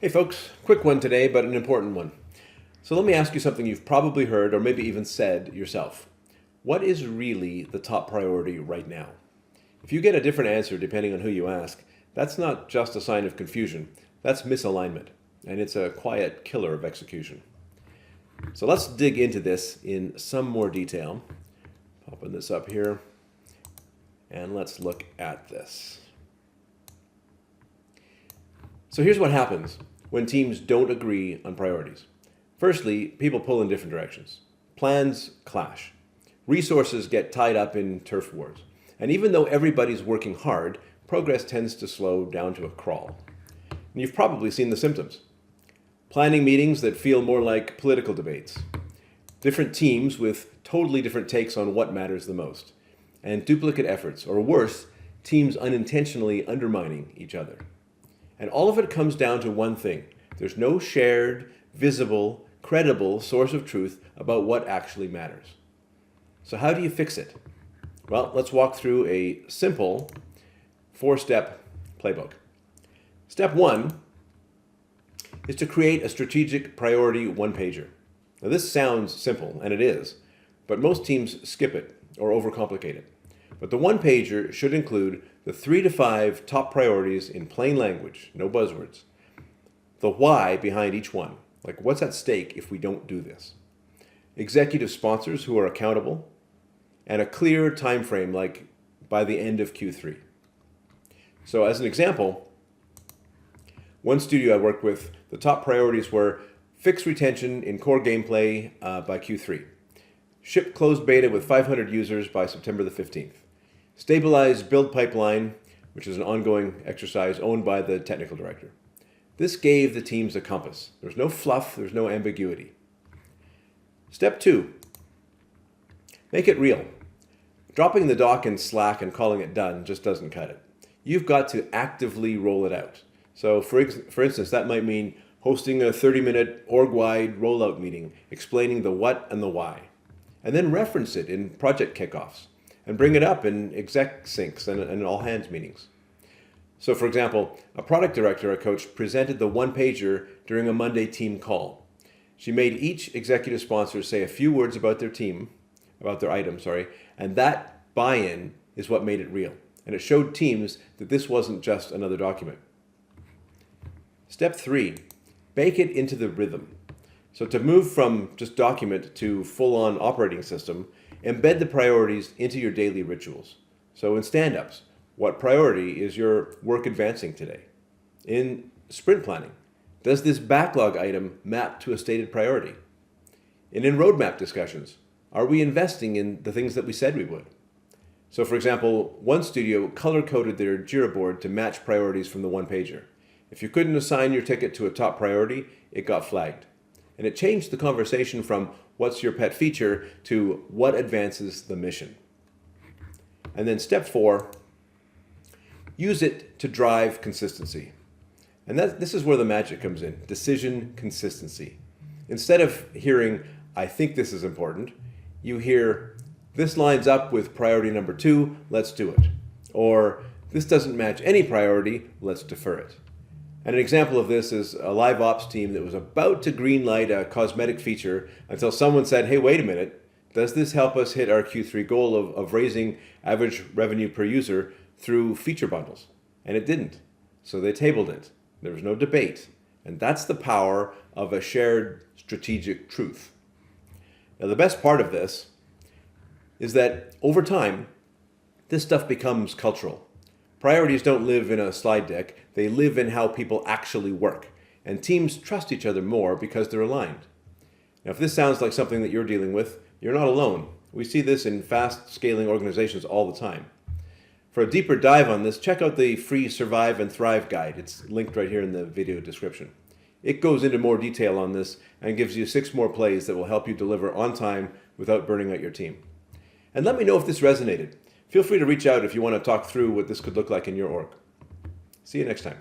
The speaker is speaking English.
Hey folks, quick one today, but an important one. So let me ask you something you've probably heard or maybe even said yourself. What is really the top priority right now? If you get a different answer depending on who you ask, that's not just a sign of confusion, that's misalignment, and it's a quiet killer of execution. So let's dig into this in some more detail. Popping this up here, and let's look at this. So here's what happens when teams don't agree on priorities. Firstly, people pull in different directions. Plans clash. Resources get tied up in turf wars. And even though everybody's working hard, progress tends to slow down to a crawl. And you've probably seen the symptoms. Planning meetings that feel more like political debates. Different teams with totally different takes on what matters the most. And duplicate efforts, or worse, teams unintentionally undermining each other. And all of it comes down to one thing. There's no shared, visible, credible source of truth about what actually matters. So how do you fix it? Well, let's walk through a simple 4-step playbook. Step 1 is to create a strategic priority one-pager. Now this sounds simple, and it is, but most teams skip it or overcomplicate it. But the one-pager should include the 3 to 5 top priorities in plain language, no buzzwords. The why behind each one, like what's at stake if we don't do this. Executive sponsors who are accountable, and a clear time frame, like by the end of Q3. So as an example, one studio I worked with, the top priorities were fix retention in core gameplay by Q3. Ship closed beta with 500 users by September the 15th. Stabilize build pipeline, which is an ongoing exercise owned by the technical director. This gave the teams a compass. There's no fluff, there's no ambiguity. Step 2, make it real. Dropping the doc in Slack and calling it done just doesn't cut it. You've got to actively roll it out. So for instance, that might mean hosting a 30-minute org-wide rollout meeting explaining the what and the why. And then reference it in project kickoffs. And bring it up in exec syncs and all hands meetings. So for example, a product director I coached presented the one-pager during a Monday team call. She made each executive sponsor say a few words about their team, about their item, and that buy-in is what made it real. And it showed teams that this wasn't just another document. Step 3, bake it into the rhythm. So to move from just document to full-on operating system, embed the priorities into your daily rituals. So in stand-ups, what priority is your work advancing today? In sprint planning, does this backlog item map to a stated priority? And in roadmap discussions, are we investing in the things that we said we would? So for example, one studio color-coded their Jira board to match priorities from the one-pager. If you couldn't assign your ticket to a top priority, it got flagged. And it changed the conversation from what's your pet feature to what advances the mission. And then step 4, use it to drive consistency. And this is where the magic comes in, decision consistency. Instead of hearing, I think this is important, you hear, this lines up with priority number 2, let's do it. Or, this doesn't match any priority, let's defer it. And an example of this is a live ops team that was about to greenlight a cosmetic feature until someone said, hey, wait a minute, does this help us hit our Q3 goal of raising average revenue per user through feature bundles? And it didn't. So they tabled it. There was no debate. And that's the power of a shared strategic truth. Now, the best part of this is that over time, this stuff becomes cultural. Priorities don't live in a slide deck, they live in how people actually work. And teams trust each other more because they're aligned. Now, if this sounds like something that you're dealing with, you're not alone. We see this in fast-scaling organizations all the time. For a deeper dive on this, check out the free Survive and Thrive guide. It's linked right here in the video description. It goes into more detail on this and gives you 6 more plays that will help you deliver on time without burning out your team. And let me know if this resonated. Feel free to reach out if you want to talk through what this could look like in your org. See you next time.